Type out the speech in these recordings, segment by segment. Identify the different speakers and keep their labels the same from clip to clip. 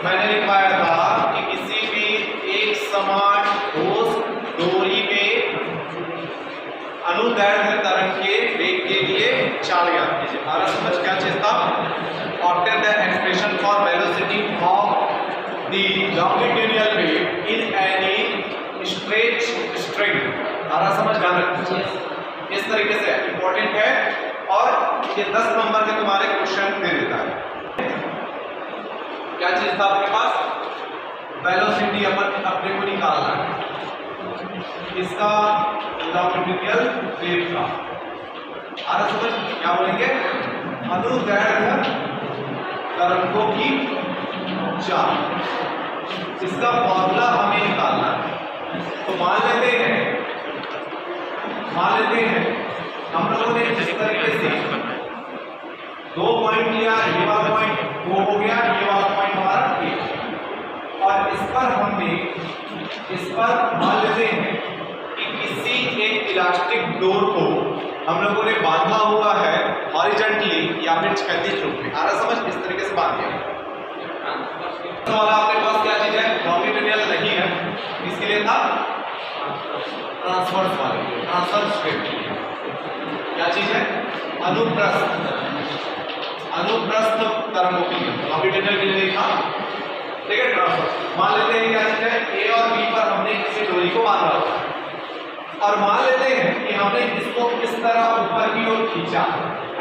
Speaker 1: मैंने लिखवाया था कि किसी भी एक समान ठोस डोरी में अनुदैर्ध्य तरंग के वेग के लिए चाल ज्ञात कीजिए। हमारा समझ क्या चीज था? Obtain the expression for velocity of the longitudinal wave in any straight string. हमारा समझ ध्यान रखिए, इस तरीके से इंपॉर्टेंट है और ये 10 नंबर के तुम्हारे क्वेश्चन दे देता है। क्या चीज था आपके पास? वेलोसिटी अपने को निकालना है, इसका लॉन्गिट्यूडिनल वेव का। आरा समझ क्या बोलेंगे? अनुदैर्ध्य तरंगों की चाल, इसका फॉर्मूला हमें निकालना है। तो मान लेते हैं हम लोगों ने इस तरीके से 2 पॉइंट लिया, ये वाला पॉइंट 2 हो गया, ये वाला पॉइंट हमारा 1, और इस पर मान लेते हैं कि किसी एक इलास्टिक डोर को हम लोगों ने बांधा हुआ है हॉरिजॉन्टली या फिर क्षैतिज रूप में। आरा समझ इस तरीके से बांध दिया। तो वाला आपके पास क्या चीज है? लॉन्गिट्यूडिनल नहीं है, इसके लिए था ट्रांसवर्स वाले, ट्रांसवर्स स्ट्रेट। क्या चीज है? अनुप्रस्थ तरंगों के लिए लॉन्गिट्यूडिनल के लिए था, ठीक है, ट्रांसवर्स। मान लेते हैं क्या चीज है? ए और बी पर हमने किसी डोरी को बांधा हुआ है और मान लेते हैं कि हमने इसको इस तरह ऊपर की ओर खींचा,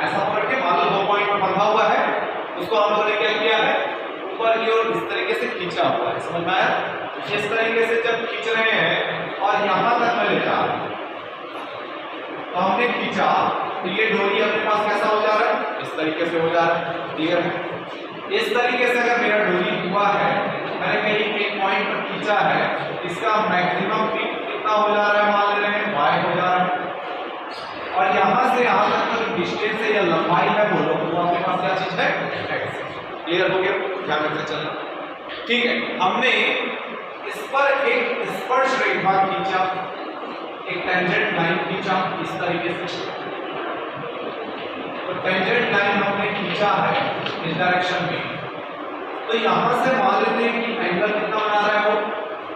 Speaker 1: ऐसा पकड़ के, मान लो 2 पॉइंट पर बंधा हुआ है, उसको हम लोगों ने क्या किया है? ऊपर की ओर इस तरीके से खींचा हुआ है। समझ में आया? इस तरीके से जब खींच रहे हैं और यहां तक मैं ले जा रहा हूं, तो हमने खींचा तो ये डोरी अपने पास कैसा हो जा रहा है? इस तरीके से हो जा रहा है। क्लियर है? इस तरीके से अगर मेरा डोरी हुआ है, मैंने कहीं एक पॉइंट पर खींचा है, इसका मैक्सिमम पीक कितना हो जा रहा है? मान ले रहे हैं y हो जा रहा है, और यहां से यहां तक का जो डिस्टेंस है या लंबाई है बोलो, तो आपके पास क्या चीज है? x। क्लियर हो गया? ध्यान रखते चलना। ठीक है, हमने इस पर एक स्पर्श रेखा खींचा, एक टेंजेंट लाइन खींचा इस तरीके से, तो टेंजेंट लाइन हमने खींचा है इस डायरेक्शन में, तो यहां से मान लेते हैं कि एंगल कितना बना रहा है? वो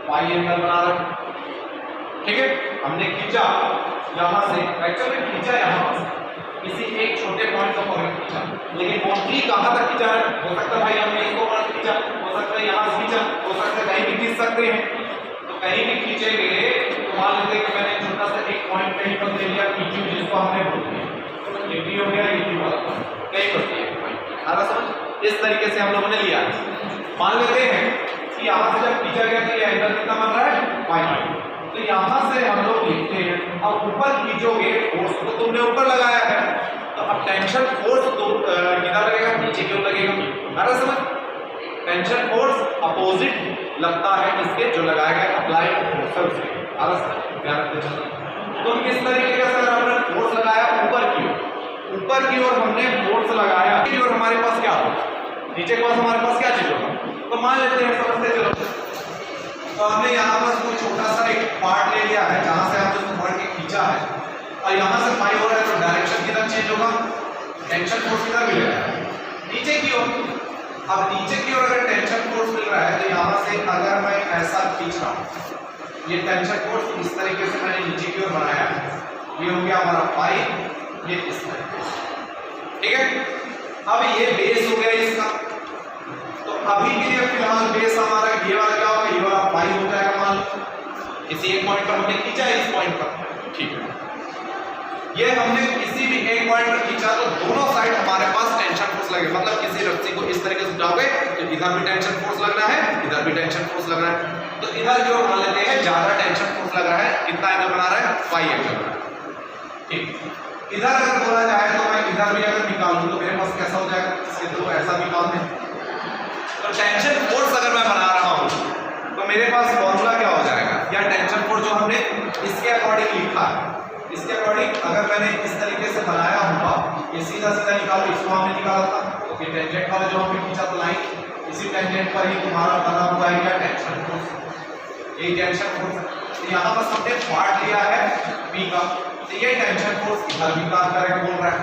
Speaker 1: पाई एंगल बना रहा है। ठीक है, हमने खींचा यहां से, एक्चुअली खींचा यहां से किसी एक छोटे पॉइंट को पकड़ खींचा, लेकिन मोस्टली कहां तक खींचा है? हो सकता है भाई हमने इसको पकड़ खींचा, हो सकता है यहां से खींचा, हो सकता है कहीं भी खींच सकते हैं। तो कहीं भी खींचेंगे तो मान लेते हैं कि मैंने छोटा सा एक पॉइंट कहीं पर ले लिया, PQ, जिसको हमने बोल दिया ये भी हो गया, ये भी वाला कहीं पर दिया पॉइंट। सारा समझ? इस तरीके से हम लोगों ने लिया। मान लेते हैं कि यहां से जब खींचा गया तो ये एंगल कितना बन रहा है? पाई। तो यहां से हम लोग लिखते हैं, अब ऊपर खींचोगे, फोर्स तो तुमने ऊपर लगाया है, तो अब टेंशन फोर्स तो किधर लगेगा? नीचे की ओर लगेगा। सारा समझ? टेंशन फोर्स अपोजिट लगता है इसके जो लगाया गया अप्लाइड फोर्स से। सारा समझ? ध्यान रखते चलना। तो किस तरीके का सर हमने फोर्स लगाया? ऊपर की ओर हमने फोर्स लगाया, और हमारे पास क्या होगा? नीचे के पास हमारे पास क्या चीज होगा? तो मान लेते हैं, समझते चलो, तो हमने यहाँ पर कोई छोटा सा एक पार्ट ले लिया है जहां से हमने उसको पकड़ के खींचा है, और यहाँ से पाई हो रहा है, तो डायरेक्शन किधर चेंज होगा? टेंशन फोर्स किधर मिलेगा? नीचे की ओर। अब नीचे की ओर अगर टेंशन फोर्स मिल रहा है, तो यहाँ से अगर मैं ऐसा खींच रहा हूँ, ये टेंशन फोर्स इस तरीके से मैंने नीचे की ओर बनाया, ये हो गया हमारा पाई, ये इस तरीके से। ठीक है, अब ये बेस हो गया इसका, तो अभी के लिए फिलहाल बेस हमारा ये वाला क्या होगा? ये वाला पाई हो जाएगा। मान लो इसी एक पॉइंट पर हमने खींचा है, इस पॉइंट पर, ठीक है, ये हमने किसी भी एक पॉइंट पर खींचा, तो दोनों साइड हमारे पास टेंशन फोर्स लगेगा। मतलब किसी रस्सी को इस तरीके से उठाओगे तो इधर भी टेंशन फोर्स लग रहा है, इधर भी टेंशन फोर्स लग रहा है, तो इधर जो मान लेते हैं ज्यादा टेंशन फोर्स लग रहा है, कितना एंगल बना रहा है? पाई एंगल बना रहा है। ठीक, इधर अगर बोला जाए तो मैं इधर भी अगर निकालूं तो मेरे पास कैसा हो जाएगा? इसके दो ऐसा निकाल दें, तो टेंशन फोर्स अगर मैं बना रहा हूं तो मेरे पास फॉर्मूला क्या हो जाएगा? या टेंशन फोर्स जो हमने इसके अकॉर्डिंग लिखा है, इसके अकॉर्डिंग अगर मैंने इस तरीके से बनाया होगा, ये सीधा सीधा निकालो, इसको हमने निकाला था, तो ये टेंजेंट वाला जो हमने खींचा था लाइन, इसी टेंजेंट पर ही तुम्हारा बना हुआ है क्या? Tension force. ये टेंशन फोर्स, तो यहाँ पर हमने पार्ट लिया है P का, तो ये टेंशन फोर्स इधर भी काम करेगा बोल रहा है।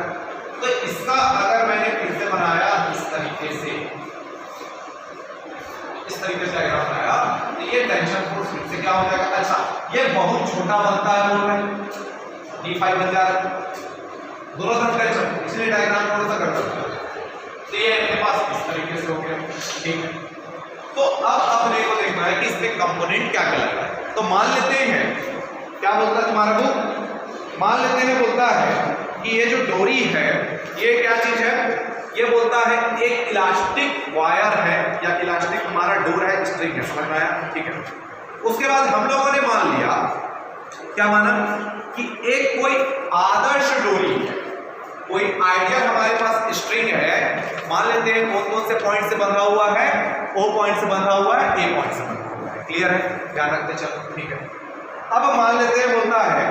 Speaker 1: तो इसका अगर मैंने फिर से बनाया इस तरीके से, इस तरीके से डायग्राम बनाया तो ये टेंशन फोर्स फिर से क्या हो जाएगा, अच्छा ये बहुत छोटा बनता है बोल रहे हैं, d5 बन जा रहा है दोनों तरफ टेंशन, इसलिए डायग्राम थोड़ा सा गड़बड़ हो जाएगा। तो ये अपने पास इस तरीके से हो गया, ठीक है। तो अब अपने को देखना है कि इसके कंपोनेंट क्या क्या लग रहा है। तो मान लेते हैं, क्या बोलता है तुम्हारा बुक, मान लेते हैं बोलता है कि ये जो डोरी है ये क्या चीज है, ये बोलता है एक इलास्टिक वायर है या इलास्टिक हमारा डोर है, स्ट्रिंग है, समझ में आया, ठीक है। उसके बाद हम लोगों ने मान लिया, क्या माना कि एक कोई आदर्श डोरी है, कोई आइडियल हमारे पास स्ट्रिंग है, मान लेते हैं कौन कौन से पॉइंट से बंधा हुआ है, O पॉइंट से बंधा हुआ है, A पॉइंट से बंधा हुआ है, क्लियर है, ध्यान रखते चलो, ठीक है। अब मान लेते हैं बोलता है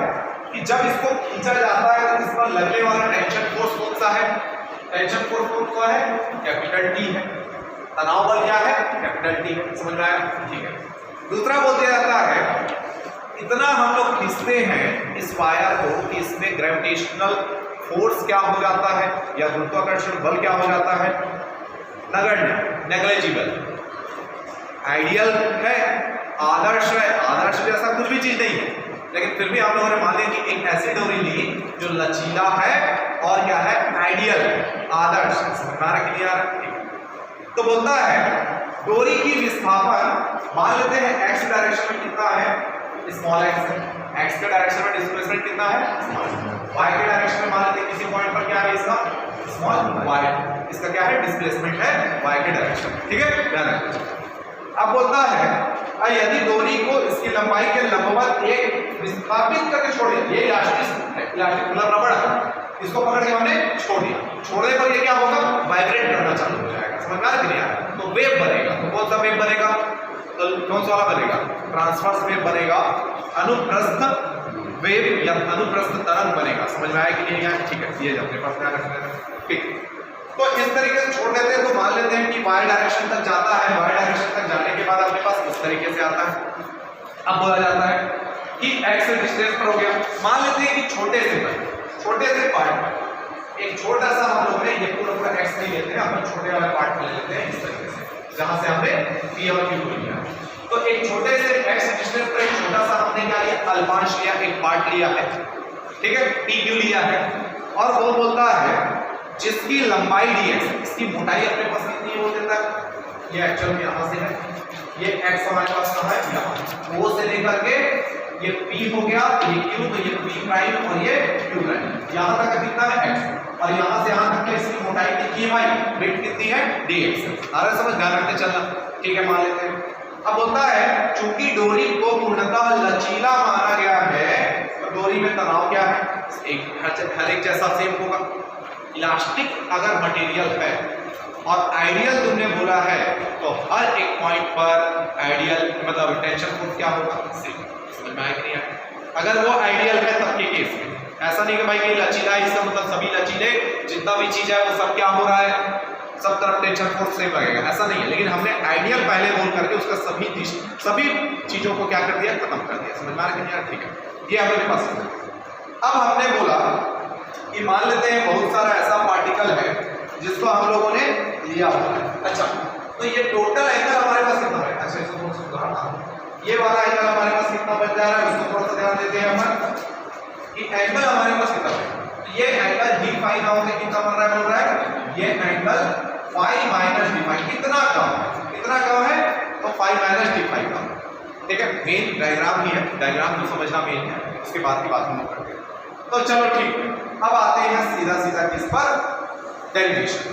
Speaker 1: कि जब इसको खींचा जाता है तो इस पर लगने वाला टेंशन फोर्स कौन सा है, टेंशन फोर्स कौन सा है, कैपिटल T है, तनाव बल क्या है, कैपिटल T है, समझ में आया, ठीक है। दूसरा बोलते जाता है इतना हम लोग खींचते हैं इस वायर को कि इसमें ग्रेविटेशनल फोर्स क्या हो जाता है या गुरुत्वाकर्षण बल क्या हो जाता है, नगण्य, नेग्लिजिबल। आइडियल है, आदर्श है, आदर्श जैसा कुछ भी चीज नहीं है, लेकिन फिर भी आप लोगों ने मान लिया कि एक ऐसी डोरी ली जो लचीला है और क्या है, आइडियल, आदर्श, समझना क्लियर। तो बोलता है डोरी की विस्थापन मान लेते हैं x डायरेक्शन में कितना है, स्मॉल x है, x के डायरेक्शन में डिस्प्लेसमेंट कितना है, y के डायरेक्शन में मान लेते हैं किसी पॉइंट पर क्या है इसका, स्मॉल y, इसका क्या है, डिस्प्लेसमेंट है y के डायरेक्शन में, ठीक है, ध्यान रखिए। अब बोलता है यदि डोरी को इसकी लंबाई के लंबवत एक विस्थापित करके छोड़े, ये इलास्टिक है, इलास्टिक मतलब रबड़ है, इसको पकड़ के हमने छोड़ दिया, छोड़ने पर ये क्या होगा, वाइब्रेट करना चालू हो जाएगा, समझ में आ रहा है, तो वेव बनेगा। तो कौन सा वेव बनेगा, तो कौन सा वाला बनेगा, ट्रांसवर्स वेव बनेगा, अनुप्रस्थ वेव या अनुप्रस्थ तरंग बनेगा, समझ में आया कि नहीं आया, ठीक है, ये अपने पास ध्यान रखना है, ठीक। तो इस तरीके से छोड़ देते हैं, तो मान लेते हैं कि y डायरेक्शन तक जाता है, y डायरेक्शन तक जाने के बाद अपने पास इस तरीके से आता है। अब बोला जाता है कि x डिस्टेंस पर हो गया, मान लेते हैं कि छोटे से पार्ट, एक छोटा सा हम लोग ये पूरा x नहीं लेते हैं, अपन छोटे वाले पार्ट में ले लेते हैं इस तरीके से, जहां से हमने p और q को लिया। तो एक छोटे से x डिस्टेंस पर एक छोटा सा हमने क्या लिया, अल्पांश लिया, एक पार्ट लिया है, ठीक है, pq लिया है, और वो बोलता है जिसकी लंबाई dx, इसकी मोटाई अपने पास कितनी हो देता है, ये एक्चुअल में यहां से है, ये x हमारे पास कहां है, यहां, O से लेकर के ये p हो गया, ये q, तो ये p प्राइम और ये q प्राइम, यहां तक कितना है x, और यहां से यहां तक इसकी मोटाई कितनी है भाई, विड्थ कितनी है, dx। आ रहा है समझ, ध्यान रखते चलना, ठीक है, मान लेते हैं। अब होता है चूंकि डोरी को पूर्णतः लचीला माना गया है, तो डोरी में तनाव क्या है, हर एक जैसा सेम होगा। इलास्टिक अगर मटेरियल है और आइडियल तुमने बोला है, तो हर एक पॉइंट पर आइडियल मतलब टेंशन फोर्स क्या होगा, सेम, समझ में आया कि नहीं? अगर वो आइडियल है तब के केस में ऐसा नहीं कि भाई कहीं लचीला है इसका मतलब सभी लचीले, जितना भी चीज है वो सब क्या हो रहा है, सब तरफ टेंशन फोर्स सेम लगेगा, ऐसा नहीं है। लेकिन हमने आइडियल पहले बोल करके उसका सभी चीजों को क्या कर दिया, खत्म कर दिया, समझ में आ रहा है? ठीक है, ये हमारे पास। अब हमने बोला कि मान लेते हैं बहुत सारा ऐसा पार्टिकल है जिसको हम लोगों ने लिया हुआ है। अच्छा, तो ये टोटल एंगल हमारे पास कितना है? अच्छा, इसको थोड़ा सा सुधारना, ये वाला एंगल हमारे पास कितना बन जा रहा है उसको थोड़ा सा ध्यान देते हैं हम कि एंगल हमारे पास कितना है। तो ये एंगल d फाई का होकर कितना बन रहा है, बोल रहा है ये angle phi minus D phi, कितना कम है, तो फाई माइनस डी फाई कम। ठीक है, मेन डायग्राम ही है, डायग्राम तो समझना मेन है, उसके बाद की बात हम लोग करते हैं। तो चलो ठीक है, अब आते हैं सीधा किस पर, डेरिवेशन।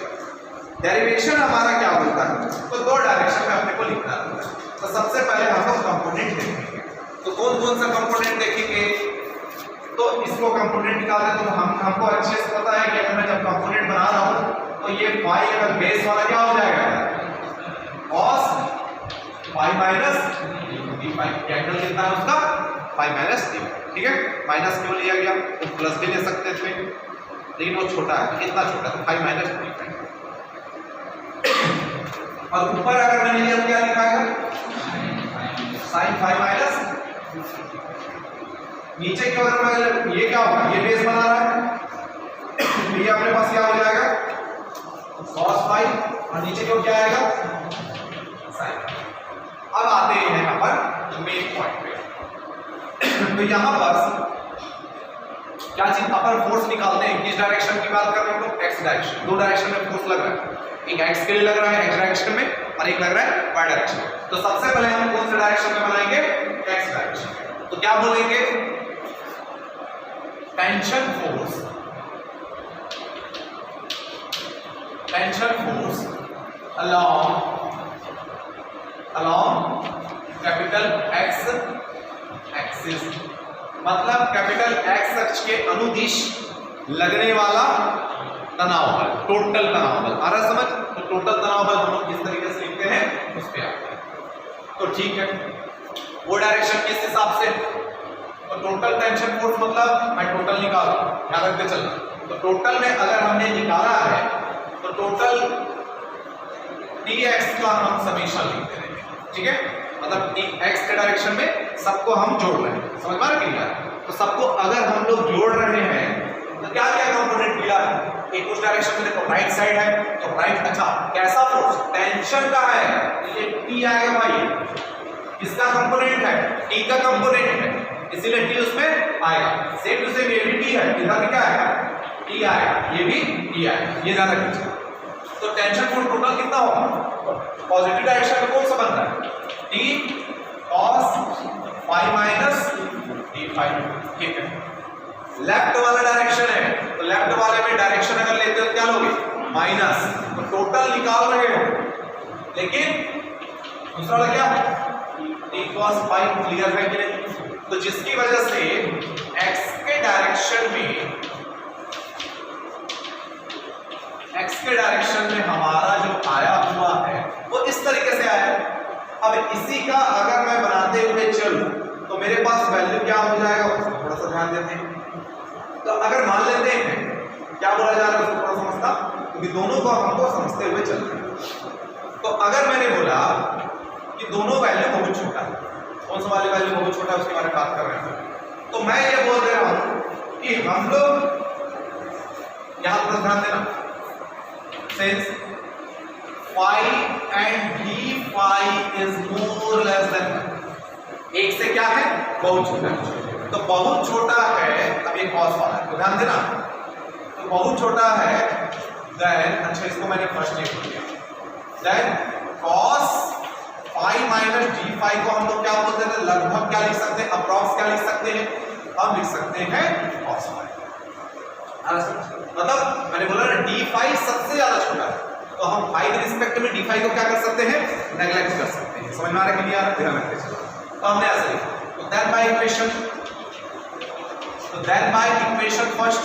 Speaker 1: डेरिवेशन हमारा क्या बोलता है, तो दो डायरेक्शन में अपने को लिखना होता है। तो सबसे पहले हम लोग कंपोनेंट देखेंगे, तो कौन कौन सा कंपोनेंट देखेंगे, तो इसको कंपोनेंट निकालते हैं। तो हमको अच्छे से पता है कि अगर मैं जब कंपोनेंट बना रहा हूं तो ये फाई अगर बेस वाला क्या हो जाएगा, cos phi minus D phi, angle कितना है उसका, फाई माइनस डी। ठीक है, माइनस क्यों लिया गया, तो प्लस भी ले सकते थे लेकिन वो छोटा है, कितना छोटा है, फाई माइनस डी फाई। और ऊपर अगर मैंने लिया तो क्या लिखाएगा, साइन फाई माइनस, नीचे की ओर ये क्या होगा, ये बेस बना रहा है तो ये अपने पास क्या हो जाएगा, cos फाई, और नीचे की ओर क्या आएगा, साइन। तो यहां पर क्या चीज अपर फोर्स निकालते हैं, किस डायरेक्शन की बात कर रहे हैं तो एक्स डायरेक्शन। दो डायरेक्शन में फोर्स लग रहा है, एक एक्स के लिए लग रहा है एक्स डायरेक्शन में और एक लग रहा है वाई डायरेक्शन में। तो सबसे पहले हम कौन से डायरेक्शन में बनाएंगे, एक्स डायरेक्शन। तो क्या बोलेंगे, tension force along capital x axis, मतलब कैपिटल एक्स अक्ष के अनुदिश लगने वाला तनाव बल, टोटल तनाव बल। आ रहा समझ? तो टोटल तनाव बल हम लोग किस तरीके से लिखते हैं उस पे आते हैं। तो ठीक है, वो डायरेक्शन किस हिसाब से, तो टोटल टेंशन फोर्स मतलब मैं टोटल निकाल रहा हूं, ध्यान रखते चलना। तो टोटल में अगर हमने निकाला है तो टोटल dx का हम समीशन लिखते हैं, ठीक है, मतलब x के डायरेक्शन में सबको हम जोड़ रहे हैं, समझ में आ रहा है? तो सबको अगर हम लोग जोड़ रहे हैं तो क्या क्या कंपोनेंट मिला है, एक उस डायरेक्शन में देखो राइट साइड है तो राइट, अच्छा कैसा फोर्स, टेंशन का है, ये T आएगा भाई, किसका कंपोनेंट है, T का कंपोनेंट है, इसीलिए T उसमें आएगा। सेम टू सेम ये भी T है, इधर भी क्या आएगा, T आएगा, ये भी T आएगा, ये ध्यान रखिए। तो टेंशन फोर्स टोटल कितना होगा, पॉजिटिव डायरेक्शन में कौन सा बन रहा है, T cos phi minus d phi, ठीक है। लेफ्ट वाला डायरेक्शन है तो लेफ्ट वाले में डायरेक्शन अगर लेते हो क्या लोगे, माइनस, तो टोटल निकाल रहे हो, लेकिन दूसरा वाला क्या है, T cos phi, क्लियर है कि नहीं? तो जिसकी वजह से x के डायरेक्शन में हमारा जो आया हुआ है वो इस तरीके से आया। अब इसी का अगर मैं बनाते हुए चलूं तो मेरे पास वैल्यू क्या हो जाएगा, उसको थोड़ा सा ध्यान देते हैं। तो अगर मान लेते हैं क्या बोला जा रहा है उसको थोड़ा समझता, क्योंकि दोनों को हमको समझते हुए चलते हैं। तो अगर मैंने बोला कि दोनों वैल्यू बहुत छोटा है, कौन सा वाली वैल्यू बहुत छोटा है उसके बारे में बात कर रहे हैं, तो मैं ये बोल दे रहा हूं कि हम लोग यहां पर ध्यान देना, since phi and d phi is more less than 1, एक से क्या है, बहुत छोटा है, तो बहुत छोटा है, अब ये cos वाला है तो ध्यान देना, तो बहुत छोटा है, then अच्छा इसको मैंने फर्स्ट लिख दिया, then cos phi minus d phi को हम लोग क्या बोलते हैं, लगभग क्या लिख सकते हैं, अप्रॉक्स क्या लिख सकते हैं, हम लिख सकते हैं cos phi। मतलब मैंने बोला ना d phi सबसे ज्यादा छोटा है, तो हम phi के रिस्पेक्ट में d phi को क्या कर सकते हैं, नेगलेक्ट कर सकते हैं, समझ में आ रहा है कि नहीं आ रहा है, ध्यान रखते चलो। तो हमने ऐसे लिखा, तो then by equation फर्स्ट,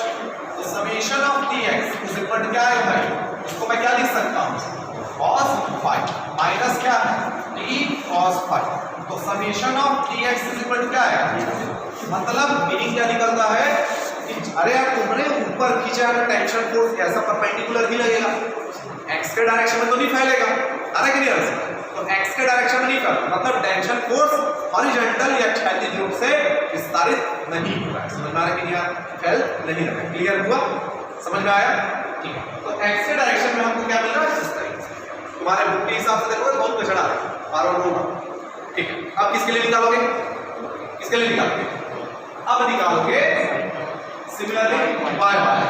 Speaker 1: तो summation of dx is equal to क्या है भाई, इसको मैं क्या लिख सकता हूँ, cos phi माइनस क्या है, d cos phi, तो summation of dx is equal to क्या है, मतलब मीनिंग क्या निकलता है, अरे यार तुमने ऊपर खींचा है टेंशन फोर्स ऐसा परपेंडिकुलर ही लगेगा, x के डायरेक्शन में तो नहीं फैलेगा, अरे कि नहीं, तो x के डायरेक्शन में नहीं फैलेगा, मतलब टेंशन फोर्स हॉरिजॉन्टल या क्षैतिज रूप से विस्तारित नहीं हुआ है, समझ में आ रहा है कि नहीं यार, फैल नहीं रहा, क्लियर हुआ, समझ में आया, ठीक है। तो x के डायरेक्शन में हमको क्या मिल रहा है, इस तरीके से तुम्हारे बुक के हिसाब से देखोगे बहुत कचड़ा है, बार-बार होगा, ठीक है। अब किसके लिए निकालोगे, किसके लिए निकालोगे, अब निकालोगे similarly y वाले,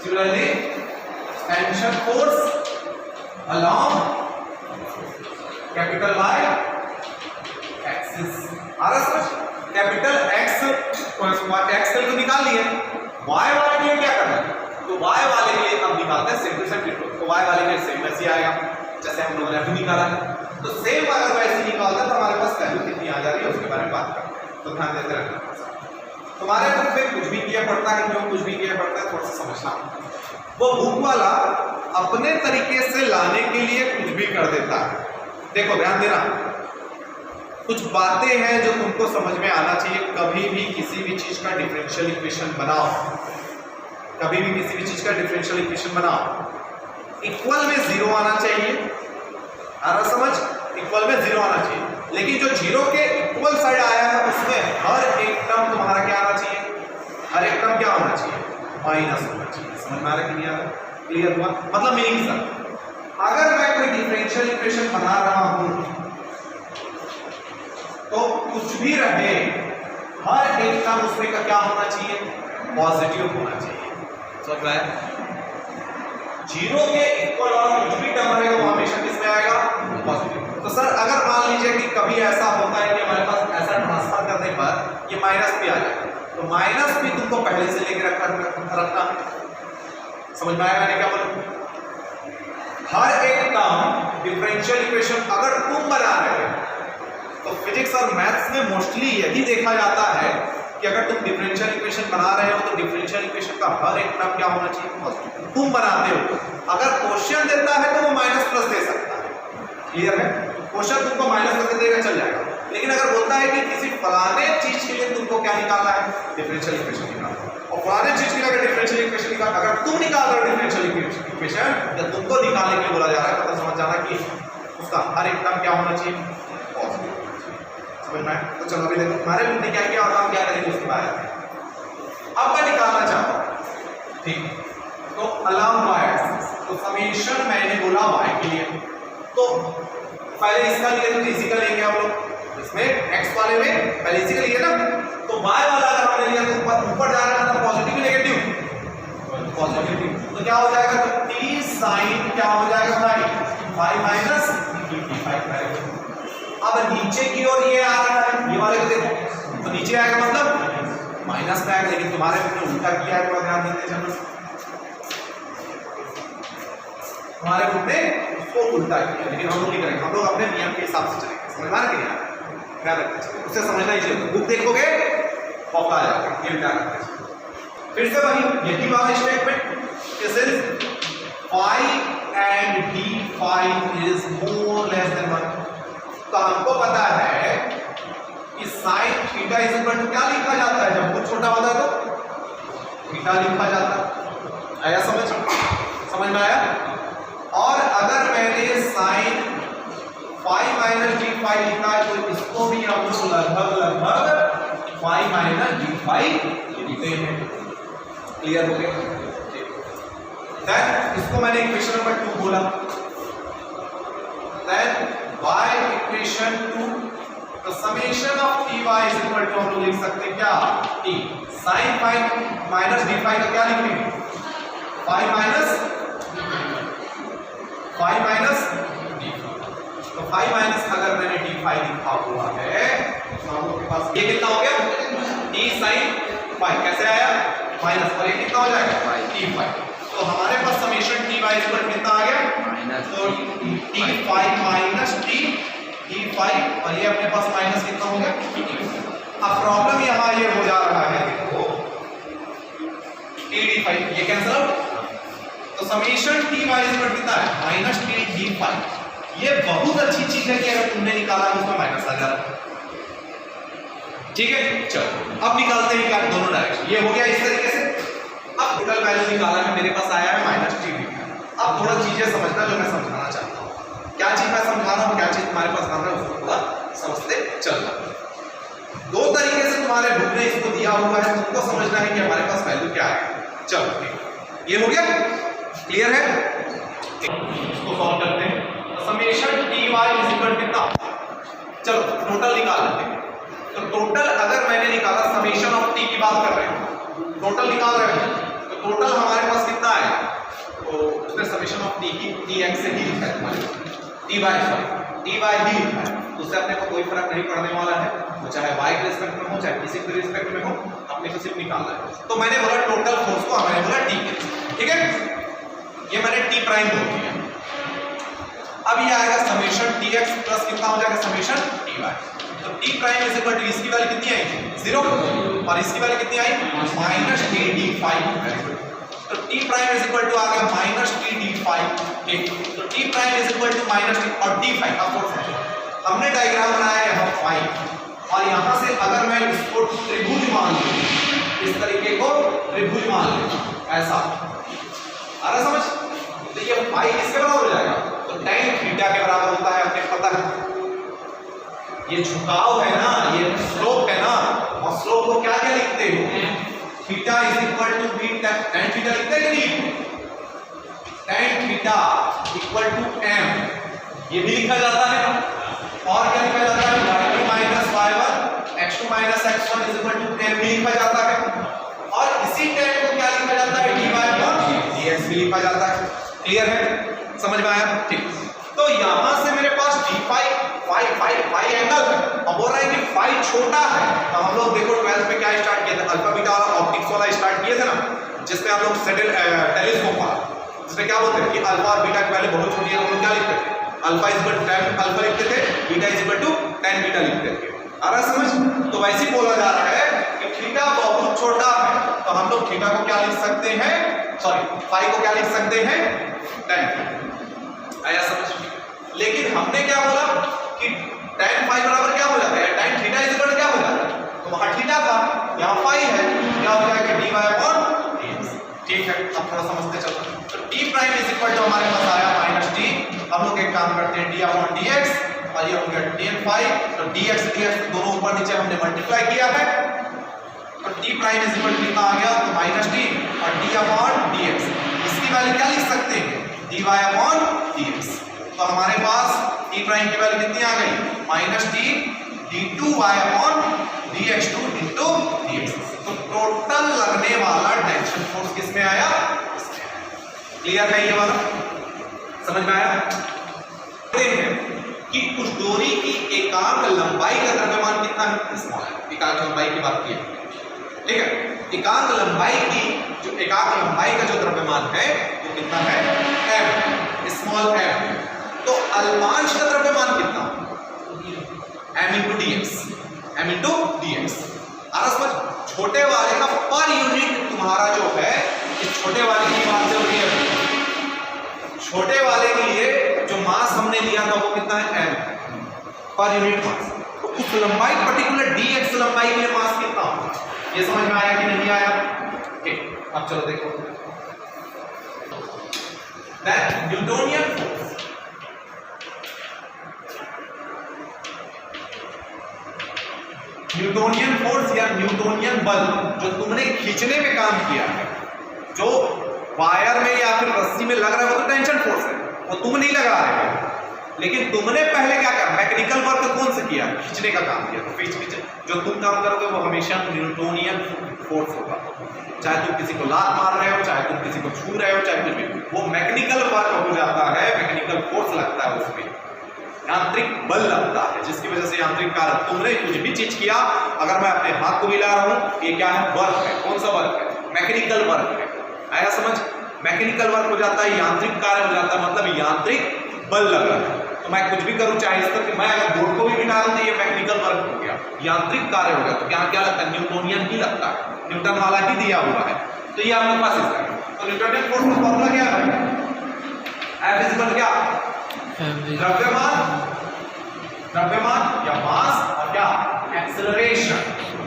Speaker 1: similarly tension force along capital Y axis, capital x axis को निकाल लिए, y वाले के लिए क्या करना है, तो y वाले के लिए अब निकालते हैं सिंपल सर्किट, तो y वाले के लिए सेम वैसे आएगा जैसे हम लोगों ने अभी निकाला है, तो सेम अगर वैसे निकालते हैं तो हमारे पास वैल्यू कितनी आ जा रही है उसके बारे में बात करते हैं, तो ध्यान देते रहना। तुम्हारे बुक में कुछ भी किया पड़ता है, जो कुछ भी किया पड़ता है थोड़ा सा समझना, वो बुक वाला अपने तरीके से लाने के लिए कुछ भी कर देता है। देखो ध्यान देना, कुछ बातें हैं जो तुमको समझ में आना चाहिए, कभी भी किसी भी चीज का डिफरेंशियल इक्वेशन बनाओ, कभी भी किसी भी चीज का डिफरेंशियल इक्वेशन बनाओ, इक्वल में जीरो आना चाहिए, आ रहा समझ, इक्वल में जीरो आना चाहिए, लेकिन जो जीरो के इक्वल साइड आया है उसमें हर एक टर्म तुम्हारा क्या आना चाहिए, हर एक टर्म क्या होना चाहिए, माइनस होना चाहिए, समझ में आ रहा है कि नहीं आ रहा, क्लियर हुआ, मतलब मीनिंग सर, अगर मैं कोई डिफरेंशियल इक्वेशन बना रहा हूं तो कुछ भी रहे हर एक टर्म उसमें का क्या होना चाहिए, पॉजिटिव होना चाहिए। समझ में आया? जीरो के इक्वल वाला कुछ भी टर्म रहेगा वो हमेशा किसमें आएगा, पॉजिटिव। तो सर अगर मान लीजिए कि कभी ऐसा होता है कि हमारे पास ऐसा ट्रांसफर करने पर ये माइनस भी आ जाए, तो माइनस भी तुमको पहले से लेकर रखना। समझ में आया मैंने क्या बोला? हर एक टर्म डिफरेंशियल इक्वेशन अगर तुम बना रहे हो तो फिजिक्स और मैथ्स में मोस्टली यही देखा जाता है कि अगर तुम डिफरेंशियल इक्वेशन बना रहे हो तो डिफरेंशियल इक्वेशन का हर एक टर्म क्या होना चाहिए, पॉजिटिव। तुम बनाते हो, अगर क्वेश्चन देता है तो वो माइनस प्लस दे सकता है, क्लियर है? क्वेश्चन तुमको माइनस करके देगा चल जाएगा, लेकिन अगर बोलता है कि किसी फलाने चीज के लिए तुमको क्या निकालना है, डिफरेंशियल इक्वेशन निकालना, और फलाने चीज के लिए अगर डिफरेंशियल इक्वेशन निकाल, अगर तुम निकाल रहे हो डिफरेंशियल इक्वेशन या तुमको निकालने के लिए बोला जा रहा है तो समझ जाना कि उसका हर एक टर्म क्या होना चाहिए, पॉजिटिव। समझ में? तो चलो अभी देखो हमारे बुक ने क्या किया और हम क्या करेंगे उसके बारे में। अब मैं निकालना चाहता हूं, ठीक, तो अलाउंग y एक्सिस, तो समेशन मैंने बोला y के लिए, तो पहले इसका लिए तो इसी का लेंगे हम लोग, इसमें x वाले में पहले इसी का लिए ना, तो y वाला अगर हमने लिया तो ऊपर जा रहा है पॉजिटिव नेगेटिव, पॉजिटिव, तो क्या हो जाएगा, तो t sin क्या हो जाएगा फाई माइनस फाई। अब नीचे की ओर ये आ रहा है, ये वाले को देखो, तो नीचे आएगा मतलब माइनस में आएगा, लेकिन तुम्हारे ने उल्टा किया है, तो ध्यान देते चलो, हमारे बुक ने उसको उल्टा किया, लेकिन हम लोग नहीं करेंगे, हम लोग अपने नियम के हिसाब से चलेंगे। समझ में आ रहा है? क्या रखते हैं उससे समझना ही चाहिए, बुक देखोगे पक्का आ जाएगा ये क्या रखते हैं। फिर से वही यही वाला statement, since phi and D phi is more less than 1, तो हमको पता है कि sin theta is equal to क्या लिखा जाता है, जब कुछ छोटा होता है तो थीटा लिखा जाता है। आया समझ में आया? और अगर मैंने sin phi minus D phi लिखा है तो इसको भी हम लोग लगभग फाई माइनस डी फाई लिखते हैं। क्लियर हो गया? देन इसको मैंने इक्वेशन नंबर 2 बोला, देन y इक्वेशन 2, तो summation of ty is equal to हम लोग लिख सकते हैं क्या, t sin phi minus D phi का क्या लिखेंगे, फाई माइनस डी, तो फाई माइनस अगर मैंने डी फाई लिखा हुआ है तो हम लोग के पास ये कितना हो गया, t sin फाई कैसे आया माइनस, और ये कितना हो जाएगा t फाई, तो हमारे पास समेशन t y इक्वल कितना आ गया माइनस, तो t phi minus t phi, और ये अपने पास माइनस कितना हो गया t। अब प्रॉब्लम यहां ये हो जा रहा है, देखो t d फाई ये कैंसिल आउट, तो समेशन t y इक्वल कितना है माइनस t d फाई। ये बहुत अच्छी चीज है कि अगर तुमने निकाला है उसमें माइनस आ जा रहा है, ठीक है। चलो अब निकालते हैं क्या, दोनों डायरेक्शन, ये हो गया इस तरीके से। अब टोटल वैल्यू निकाला है, मेरे पास आया है माइनस टी डी। अब थोड़ा चीजें समझना जो मैं समझाना चाहता हूँ, क्या चीज मैं समझा रहा हूँ, क्या चीज तुम्हारे पास बन रहा है, उसको थोड़ा समझते चलना। दो तरीके से तुम्हारे बुक ने इसको दिया हुआ है, तुमको समझना है कि हमारे पास वैल्यू क्या है। चलो ठीक, ये हो गया, क्लियर है? इसको सॉल्व करते हैं, summation T Y is equal कितना, चलो टोटल निकाल लेते हैं। तो टोटल अगर मैंने निकाला, समेशन ऑफ टी की बात कर रहे हैं, टोटल निकाल रहे हैं, तो टोटल हमारे पास कितना है, तो उसने समेशन ऑफ टी की टी एक्स से ही लिखा है तुम्हारे, टी बाय ही लिखा है, तो उससे अपने को कोई फर्क नहीं पड़ने वाला है, वो चाहे y के रिस्पेक्ट में हो चाहे किसी के रिस्पेक्ट में हो, अपने को सिर्फ निकालना है। तो मैंने बोला टोटल फोर्स को, मैंने बोला टी के, ठीक है, ये मैंने टी प्राइम बोल दिया। अब ये आएगा समेशन टी एक्स प्लस कितना हो जाएगा समेशन टी वाई, तो t prime is equal to इसकी वैल्यू कितनी आई थी 0, और इसकी वैल्यू कितनी आई माइनस टी डी फाई, तो t prime is equal to आ गया माइनस टी डी फाई, ठीक, तो t prime is equal to minus t और डी फाई। अब हमने डायग्राम बनाया यहाँ फाई, और यहाँ से अगर मैं इसको त्रिभुज मान लूँ, इस तरीके को त्रिभुज मान लूँ, ऐसा आ रहा समझ, तो ये फाई किसके बराबर हो जाएगा, तो tan थीटा के बराबर होता है, अपने पता है। ये झुकाव है ना, ये स्लोप है ना, और स्लोप को क्या क्या लिखते हो, theta is equal to B tan theta लिखते हैं कि नहीं, tan theta equal to m, ये भी लिखा जाता है, और क्या लिखा जाता है y2 minus y1 x2 x2 minus x1 is equal to m भी लिखा जाता है और इसी tan को क्या लिखा जाता है dy अपॉन dx भी लिखा जाता है। क्लियर है, समझ में आया? ठीक, तो यहां से मेरे पास d फाई एंगल है। अब बोल रहा है कि फाई छोटा है, तो हम लोग देखो 12th में क्या स्टार्ट किया था, अल्फा बीटा वाला ऑप्टिक्स वाला स्टार्ट किए थे ना, जिसमें हम लोग टेलीस्कोप वाला, जिसमें क्या बोलते हैं कि अल्फा और बीटा की वैल्यू बहुत छोटी है, हम लोग क्या लिखते थे alpha is equal to tan alpha लिखते थे, beta is equal to tan beta लिखते थे। आ रहा समझ? तो वैसे ही बोला जा रहा है कि थीटा बहुत छोटा है, तो हम लोग थीटा को क्या लिख सकते हैं, सॉरी फाई को क्या लिख सकते हैं tan। आया समझ? लेकिन हमने क्या बोला कि tan फाई बराबर क्या हो जाता है, tan theta is equal to क्या हो जाता है, तो वहां थीटा था, यहां फाई है, क्या हो जाएगा dy अपॉन dx। ठीक है, अब थोड़ा समझते चलते हैं। तो t prime is equal to हमारे पास आया माइनस t, हम लोग एक काम करते हैं d अपॉन dx और ये हो गया tan फाई, तो dx दोनों ऊपर नीचे हमने मल्टीप्लाई किया है, तो t prime is equal to कितना आ गया, तो माइनस t और d अपॉन dx, इसकी वैल्यू क्या लिख सकते हैं dy अपॉन dx। तो हमारे पास t प्राइम की वैल्यू कितनी आ गई minus t d2y upon dx2 into dx। तो टोटल लगने वाला टेंशन फोर्स किस में आया, क्लियर है ये वाला, समझ में आया? कि उस डोरी की एकांक लंबाई का द्रव्यमान कितना है, स्मॉल है, एकांक लंबाई की बात की है, ठीक है। एकांक लंबाई का जो द्रव्यमान है वो कितना है m, स्मॉल m। तो अल्पांश का द्रव्यमान कितना, m into dx। समझ? छोटे वाले का पर यूनिट तुम्हारा जो है, इस छोटे वाले की बात चल रही है, छोटे वाले के लिए जो मास हमने लिया था वो कितना है m पर यूनिट मास, तो उस लंबाई पर्टिकुलर dx लंबाई के लिए मास कितना होगा, ये समझ में आया कि नहीं आया? ठीक, अब चलो देखो न्यूटोनियन फोर्स, न्यूटोनियन फोर्स या न्यूटोनियन बल जो तुमने खींचने में काम किया है, जो वायर में या फिर रस्सी में लग रहा है वो तो टेंशन फोर्स है, वो तुम नहीं लगा रहे हो, लेकिन तुमने पहले क्या किया, मैकेनिकल वर्क कौन से किया, खींचने का काम किया। तो खींच जो तुम काम करोगे वो हमेशा न्यूटोनियन फोर्स होगा, चाहे तुम किसी को लात मार रहे हो, चाहे तुम किसी को छू रहे हो, चाहे कुछ भी, वो मैकेनिकल वर्क हो जाता है, मैकेनिकल फोर्स लगता है उसमें, यांत्रिक बल लगता है, जिसकी वजह से यांत्रिक कारक, तुमने कुछ भी चीज किया, अगर मैं अपने हाथ को भी ला रहा हूं, ये क्या है, वर्क है, कौन सा वर्क है, मैकेनिकल वर्क है। आया समझ? मैकेनिकल वर्क हो जाता है, यांत्रिक कार्य हो जाता है, मतलब यांत्रिक बल लग रहा है। तो मैं कुछ भी करूं, चाहे इस तरह, मैं अगर बोर्ड को भी बिठा दूं तो ये मैकेनिकल वर्क हो गया, यांत्रिक कार्य हो गया। तो क्या क्या लगता है, न्यूटोनियन ही लगता है, न्यूटन वाला ही दिया हुआ है। तो ये आपके पास इसका है। तो न्यूटोनियन फोर्स का फॉर्मूला क्या है, F इज इक्वल क्या, द्रव्यमान या मास और क्या एक्सेलरेशन,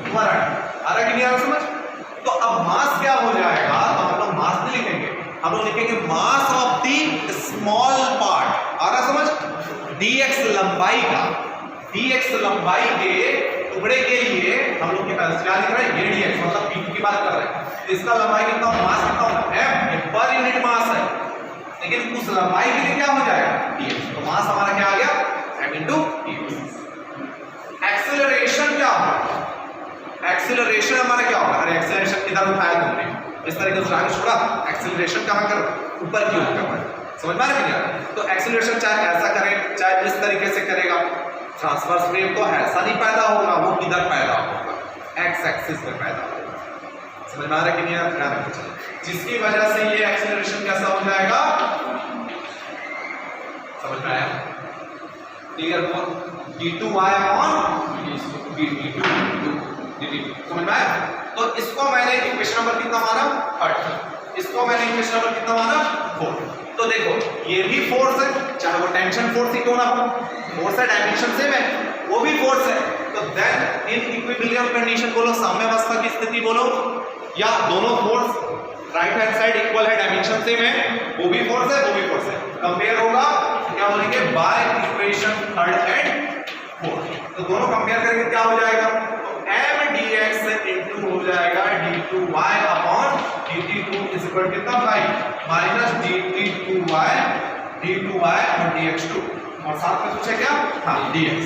Speaker 1: त्वरण। आ रहा कि नहीं आ रहा समझ? तो अब मास क्या हो जाएगा, तो हम लोग मास नहीं लिखेंगे, हम लोग लिखेंगे mass of the small part. आ रहा समझ? dx लंबाई का, dx लंबाई के टुकड़े के लिए हम लोग क्या लिख रहे हैं, ये dx मतलब p की बात कर रहे हैं, इसका लंबाई कितना, मास कितना होगा m, ये पर यूनिट मास है, लेकिन उस लंबाई के लिए क्या हो जाएगा dx। तो मास हमारा क्या आ गया m into dx। एक्सेलरेशन क्या होगा, एक्सेलरेशन हमारा क्या होगा, अरे एक्सेलरेशन किधर उठाया तुमने, इस तरीके से उठाकर छोड़ा, एक्सेलरेशन कहां कर, ऊपर की ओर कर, समझ में आ रहा है? तो एक्सेलरेशन चाहे ऐसा करे, चाहे इस तरीके से करेगा, ट्रांसवर्स वेव तो ऐसा नहीं पैदा होगा, वो किधर पैदा होगा, एक्स एक्सिस पे पैदा होगा। समझ में आ रहा है कि नहीं आ रहा है? जिसकी वजह से ये एक्सेलरेशन कैसा हो जाएगा, समझ में आया? क्लियर? d2y अपॉन dt2 समझ में आया? तो इसको मैंने इक्वेशन नंबर कितना माना, 3, इसको मैंने इक्वेशन नंबर कितना माना, 4। तो देखो ये भी फोर्स है, चाहे वो टेंशन फोर्स ही क्यों ना हो, फोर्स है, डायमेंशन सेम है, वो भी फोर्स है। तो देन इन इक्विलिब्रियम कंडीशन बोलो, साम्यावस्था की स्थिति बोलो, या दोनों force right hand side equal है, डायमेंशन सेम है, वो भी फोर्स है, वो भी फोर्स है, कंपेयर होगा, क्या बोलेंगे, बाय इक्वेशन 3 एंड 4। तो दोनों कंपेयर करेंगे क्या हो जाएगा, तो m dx इनटू हो जाएगा d2y upon dt2 is equal कितना भाई माइनस dt2y और dx2, और साथ में पूछे क्या, हाँ dx।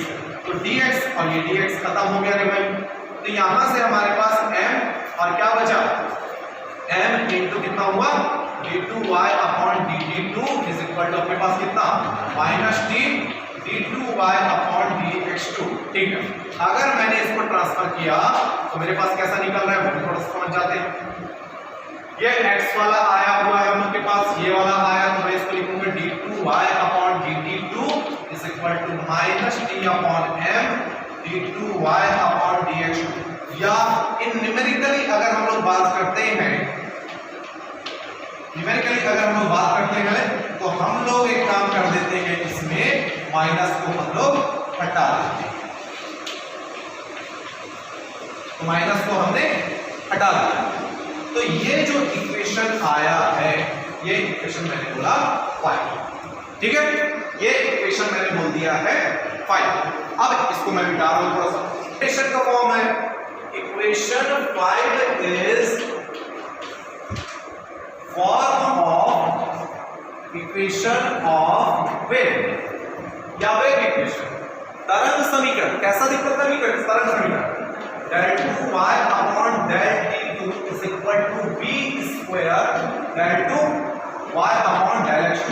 Speaker 1: तो dx और ये dx खत्म हो गया रे भाई, तो यहां से हमारे पास m और क्या बचा, m इंटू कितना हुआ d2y upon dt2 is equal to अपने पास कितना minus t d2y upon dx2। ठीक है, अगर मैंने इसको ट्रांसफर किया तो मेरे पास कैसा निकल रहा है वो थोड़ा सा समझ जाते हैं। ये x वाला आया हुआ है हम लोग के पास, ये वाला आया तो मैं इसको लिखूंगा d2y upon dt2 is equal to minus t upon m d2y upon dx2। या इन न्यूमेरिकली अगर हम लोग बात करते हैं, न्यूमेरिकली अगर हम लोग बात करते हैं तो हम लोग एक काम कर देते हैं, इसमें माइनस को हम लोग हटा देते हैं, तो माइनस को हमने हटा दिया। तो ये जो इक्वेशन आया है, ये इक्वेशन मैंने बोला 5। ठीक है, ये इक्वेशन मैंने बोल दिया है 5। अब इसको मैं मिटा रहा हूं थोड़ा सा, इक्वेशन का फॉर्म है, equation 5 is form of equation of wave या वेव इक्वेशन, तरंग समीकरण। कैसा दिखता है समीकरण, तरंग समीकरण del 2y upon del t2 is equal to v square del 2y upon del x2।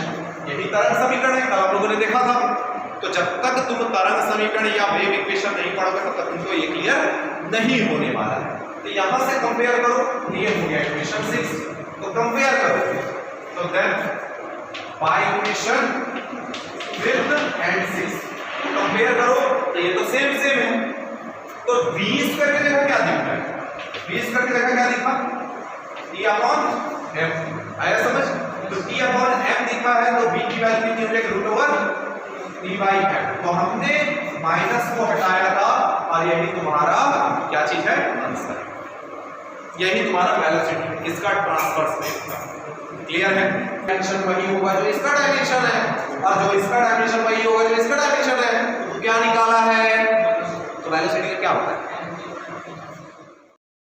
Speaker 1: यही तरंग समीकरण है, कल आप लोगों ने देखा था। तो जब तक तुम तरंग समीकरण या वेव इक्वेशन नहीं पढ़ोगे तब तक तुमको ये क्लियर नहीं होने वाला है। तो यहां से कंपेयर करो, ये हो गया इक्वेशन 6, तो कंपेयर करो तो then by equation 5 and 6 compare करो तो ये तो सेम है। तो 20 करके देखो क्या दिखता है, 20 करके देखा क्या दिखा, t अपॉन m। आया समझ? तो t अपॉन m दिखा है तो v की वैल्यू कितनी हो जाएगी, root over t by m। तो हमने माइनस को हटाया था और यही तुम्हारा क्या चीज है, आंसर। यही तुम्हारा वेलोसिटी, इसका ट्रांसवर्स में। क्लियर है? डायमेंशन वही होगा जो इसका डायमेंशन है और जो इसका डायमेंशन वही होगा जो इसका डायमेंशन